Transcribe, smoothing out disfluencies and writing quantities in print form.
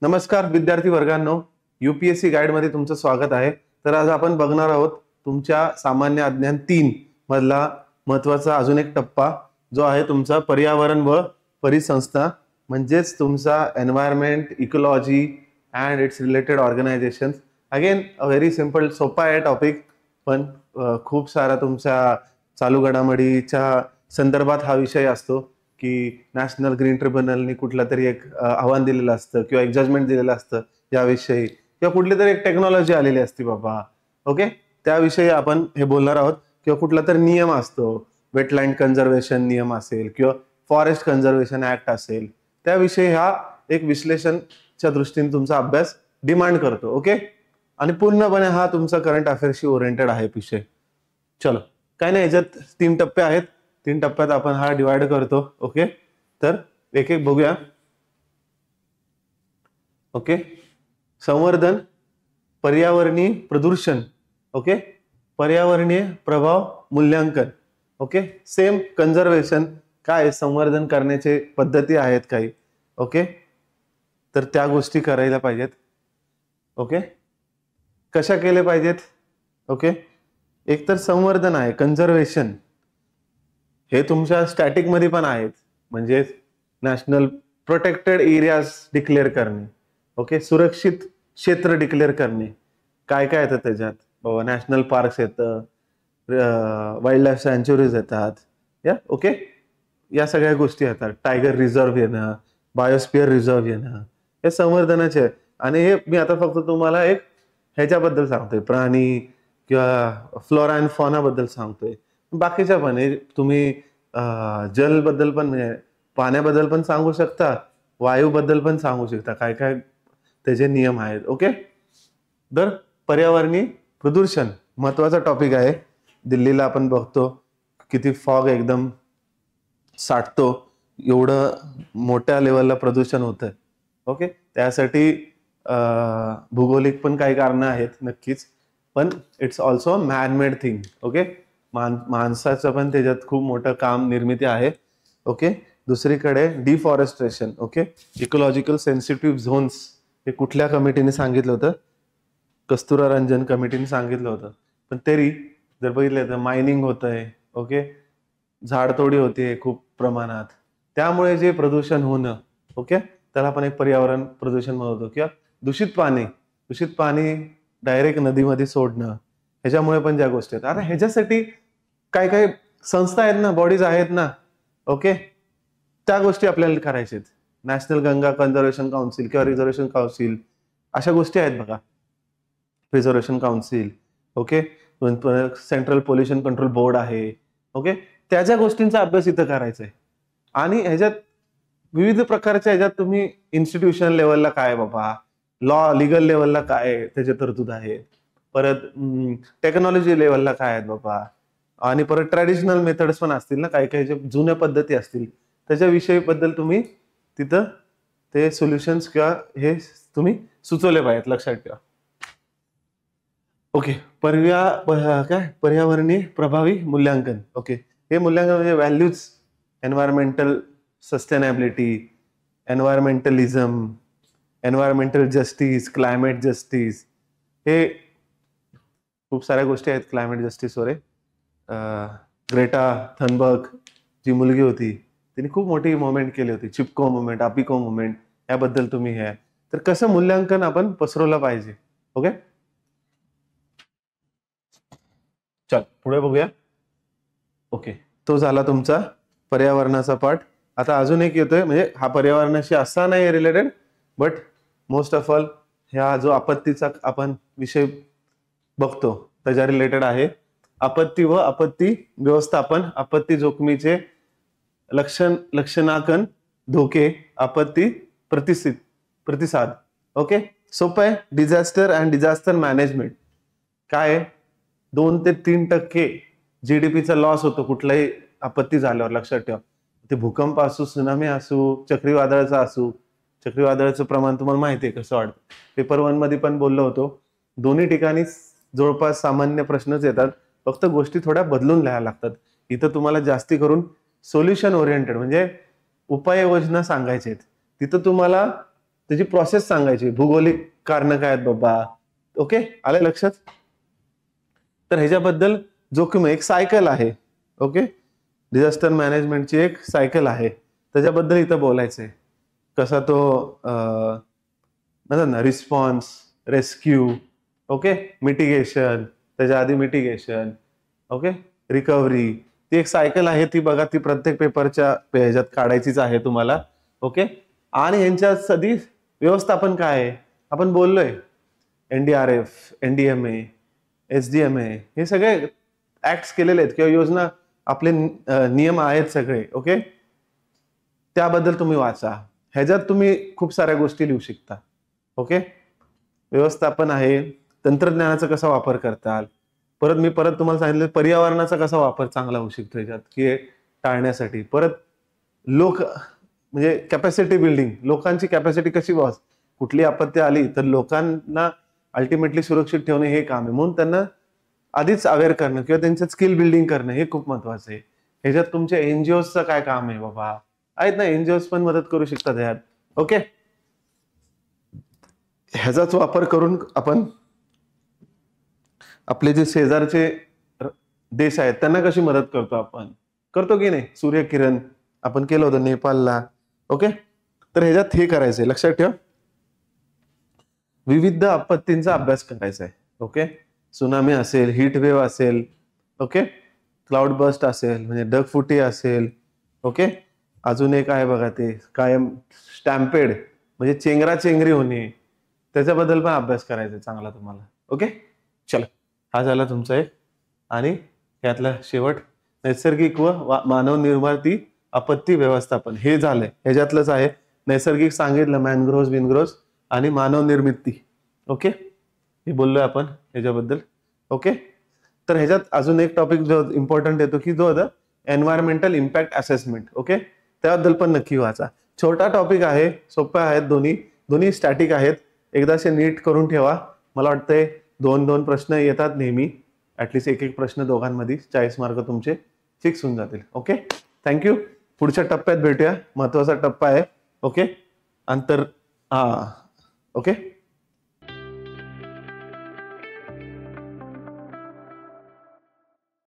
नमस्कार विद्यार्थी वर्गांनो, UPSC guide मध्ये तुमचं स्वागत आहे। तर आज आपण बघणार आहोत तुमच्या सामान्य अज्ञान 3 मधला महत्त्वाचा अजून एक टप्पा जो आहे तुमचा पर्यावरण व परिसंस्था, म्हणजेच तुमचा environment, ecology and it's related organisations. Again a very simple, सोपा आहे टॉपिक, पण खूप सारा तुमच्या चालू घडामोडीच्या संदर्भात हा विषय असतो की नॅशनल ग्रीन ट्रिब्युनलने कुठला तरी एक आव्हान दिलेलं असतं किंवा एक जजमेंट दिलेलं असतं याविषयी, किंवा कुठली तरी एक टेक्नॉलॉजी आलेली असते बाबा, ओके, त्याविषयी आपण हे बोलणार आहोत। किंवा कुठला तरी नियम असतो, वेटलँड कन्झर्वेशन नियम असेल किंवा फॉरेस्ट कन्झर्वेशन ऍक्ट असेल, त्याविषयी हा एक विश्लेषणच्या दृष्टीने तुमचा अभ्यास डिमांड करतो। ओके, आणि पूर्णपणे हा तुमचा करंट अफेअर्सशी ओरिएंटेड आहे विषय। चलो, काय नाही, याच्यात 3 टप्पे आहेत, 3 टप्प्यात आपण हा डिवाइड करतो। ओके, तर एक एक बघूया। ओके, संवर्धन, पर्यावरणीय प्रदूषण, ओके, पर्यावरणीय प्रभाव मूल्यांकन, ओके, सेम कन्झर्वेशन, काय संवर्धन करण्याचे पद्धती आहेत काही, ओके, तर त्या गोष्टी करायला पाहिजेत। ओके, कशा केले पाहिजेत? ओके, एक तर संवर्धन आहे, कन्झर्वेशन, हे तुमच्या स्टॅटिक मध्ये पण आहेत, म्हणजे नॅशनल प्रोटेक्टेड एरियाज डिक्लेअर करणे, ओके, सुरक्षित क्षेत्र डिक्लेअर करणे, काय काय येतं त्याच्यात बाबा, नॅशनल पार्क्स येतं, वाईल्ड लाईफ सँच्युरीज येतात, या ओके, या सगळ्या गोष्टी येतात, टायगर रिझर्व्ह येणं, बायोस्फिअर रिझर्व्ह येणं, हे संवर्धनाचे। आणि हे मी आता फक्त तुम्हाला एक ह्याच्याबद्दल सांगतोय, प्राणी किंवा फ्लोरा अँड फॉना बद्दल सांगतोय, बाकीच्या पण तुम्ही जल बद्दल पण, म्हणजे पाण्याबद्दल पण सांगू शकता, वायू बद्दल पण सांगू शकता, काय काय त्याचे नियम आहेत। ओके, तर पर्यावरणीय प्रदूषण महत्वाचा टॉपिक आहे। दिल्लीला आपण बघतो किती फॉग एकदम साठतो, एवढं मोठ्या लेवलला प्रदूषण होतं। ओके, त्यासाठी भूगोलिक पण काही कारणं आहेत नक्कीच, पण it's also man made thing. Okay, माणसाचं पण त्याच्यात खूप मोठं काम निर्मिती आहे। ओके, दुसरीकडे deforestation, okay, ecological sensitive zones, हे कुठल्या कमिटीने सांगितलं होतं? कस्तुरा रंजन कमिटीने सांगितलं होतं, पण तरी जर बघितलं तर मायनिंग होत आहे, ओके, झाडतोडी होते खूप प्रमाणात, त्यामुळे जे प्रदूषण होणं, ओके, त्याला आपण एक पर्यावरण प्रदूषण म्हणतो। किंवा दूषित पाणी डायरेक्ट नदीमध्ये सोडणं, ह्याच्यामुळे पण ज्या गोष्टी आहेत, आता ह्याच्यासाठी काय काय संस्था आहेत ना, बॉडीज आहेत ना, ओके, त्या गोष्टी आपल्याला करायच्या आहेत। नॅशनल गंगा कन्झर्वेशन काउन्सिल किंवा रिझर्वेशन काउन्सिल, अशा गोष्टी आहेत बघा, reservation council, okay, central pollution control board आहे, ओके, त्याच्या गोष्टींचा अभ्यास इथं करायचा आहे। आणि ह्याच्यात विविध प्रकारच्या ह्याच्यात तुम्ही इन्स्टिट्यूशन लेवलला काय बाबा, लॉ लिगल लेवलला काय त्याचे तरतूद आहे, परत टेक्नॉलॉजी लेवलला काय आहेत बाबा, आणि परत ट्रॅडिशनल मेथड्स पण असतील ना, काही काही जुन्या पद्धती असतील, त्याच्याविषयी बद्दल तुम्ही तिथं ते सोल्युशन्स किंवा हे तुम्ही सुचवले पाहिजेत, लक्षात ठेवा। ओके, पर्यावरणीय प्रभावी मूल्यांकन, ओके, हे मूल्यांकन म्हणजे values, environmental sustainability, environmentalism, environmental justice, climate justice, हे खूप साऱ्या गोष्टी आहेत क्लायमेट जस्टिस वर। ग्रेटा थनबर्ग जी मुलगी होती, तिने खूप मोठी मुवमेंट केली होती, चिपको मुवमेंट, अपिको मुवमेंट, याबद्दल तुम्ही हे, तर कसं मूल्यांकन आपण पसरवलं पाहिजे। ओके, चल पुढे बघूया। ओके, तो झाला तुमचा पर्यावरणाचा पार्ट। आता अजून एक येतोय, म्हणजे हा पर्यावरणाशी असा नाही related, but most of all ह्या जो आपत्तीचा आपण विषय बघतो त्याच्या रिलेटेड आहे। आपत्ती व आपत्ती व्यवस्थापन, आपत्ती जोखमीचे लक्षणांकन, धोके, आपत्ती प्रतिसाद, ओके, सोपं आहे। डिझास्टर अँड डिझास्टर मॅनेजमेंट काय, 2 ते 3% GDPचा लॉस होतो कुठलाही आपत्ती झाल्यावर, लक्षात ठेवा। ते भूकंप असू, सुनामी असू, चक्रीवादळाचा असू, चक्रीवादळाचं प्रमाण तुम्हाला माहिती आहे कसं वाढतं, पेपर 1 मध्ये पण बोललो होतो, दोन्ही ठिकाणी जवळपास सामान्य प्रश्नच येतात, फक्त गोष्टी थोड्या बदलून लिहायला लागतात। इथं तुम्हाला जास्ती करून सोल्युशन ओरिएंटेड, म्हणजे उपाययोजना सांगायचे आहेत, तिथं तुम्हाला त्याची प्रोसेस सांगायची, भूगोलिक कारण काय आहेत बाबा. ओके, आलं लक्षात. तर ह्याच्याबद्दल जोखीम एक सायकल आहे. ओके, डिझास्टर मॅनेजमेंटची एक सायकल आहे, त्याच्याबद्दल इथं बोलायचंय. कसा तो म्हणतात ना, रिस्पॉन्स, रेस्क्यू, ओके, मिटिगेशन, त्याच्या आधी मिटिगेशन, ओके, रिकव्हरी, ती एक सायकल आहे. ती बघा, ती प्रत्येक पेपरच्या ह्याच्यात काढायचीच आहे तुम्हाला. ओके, आणि यांच्यात सदी व्यवस्थापन काय आहे आपण बोललोय. NDRF, NDMA, SDMA, हे सगळे ऍक्ट्स केलेले आहेत किंवा योजना, आपले नियम आहेत सगळे. ओके, त्याबद्दल तुम्ही वाचा. ह्याच्यात तुम्ही खूप साऱ्या गोष्टी लिहू शकता. ओके, व्यवस्थापन आहे, तंत्रज्ञानाचा कसा वापर करताल. परत मी तुम्हाला सांगितलं पर्यावरणाचा कसा वापर चांगला होऊ शकतो ह्याच्यात की टाळण्यासाठी. परत लोक म्हणजे कॅपॅसिटी बिल्डिंग, लोकांची कॅपॅसिटी कशी बॉस, कुठली आपत्ती आली तर लोकांना अल्टिमेटली सुरक्षित ठेवणे हे काम आहे. म्हणून त्यांना आधीच अवेअर करणं किंवा त्यांचं स्किल बिल्डिंग करणं हे खूप महत्वाचं आहे. ह्याच्यात तुमच्या NGOजचं काय काम आहे बाबा, आहेत ना, NGOज पण मदत करू शकतात ह्यात. ओके, ह्याचाच वापर करून आपण आपले जे शेजारचे देश आहेत त्यांना कशी मदत करतो, आपण करतो की नाही. सूर्यकिरण आपण केलं होतं नेपाळला. ओके, तर ह्याच्यात हे करायचंय, लक्षात ठेवा. विविध आपत्तींचा अभ्यास करायचा आहे. ओके, सुनामी असेल, हीट वेव्ह असेल, ओके, क्लाउड बस्ट असेल, म्हणजे ढगफुटी असेल. ओके, अजून एक आहे बघा, ते कायम स्टॅम्पेड म्हणजे चेंगराचेंगरी होणे, त्याच्याबद्दल पण अभ्यास करायचा चांगला तुम्हाला. ओके, चला, हा झाला तुमचा एक. आणि यातला शेवट नैसर्गिक व मानव निर्मित आपत्ती व्यवस्थापन, हे झालंय. ह्याच्यातलंच आहे. नैसर्गिक सांगितलं, मॅनग्रोव्ह, विनग्रोव्ह, आणि मानव निर्मिती. ओके, हे बोललोय आपण ह्याच्याबद्दल. ओके, तर ह्याच्यात अजून एक टॉपिक जो इम्पॉर्टंट येतो की जो होता एन्व्हायरमेंटल इम्पॅक्ट असेसमेंट. ओके, त्याबद्दल पण नक्की वाचा. छोटा टॉपिक आहे, सोपे आहेत, दोन्ही स्टॅटिक आहेत. एकदाशे नीट करून ठेवा. मला वाटतंय 2-2 प्रश्न येतात नेहमी, ऍटलिस्ट एक प्रश्न दोघांमध्ये. 40 मार्क तुमचे फिक्स होऊन जातील. Okay, thank you. पुढच्या टप्प्यात भेटूया, महत्वाचा टप्पा आहे. ओके, अंतर, ओके.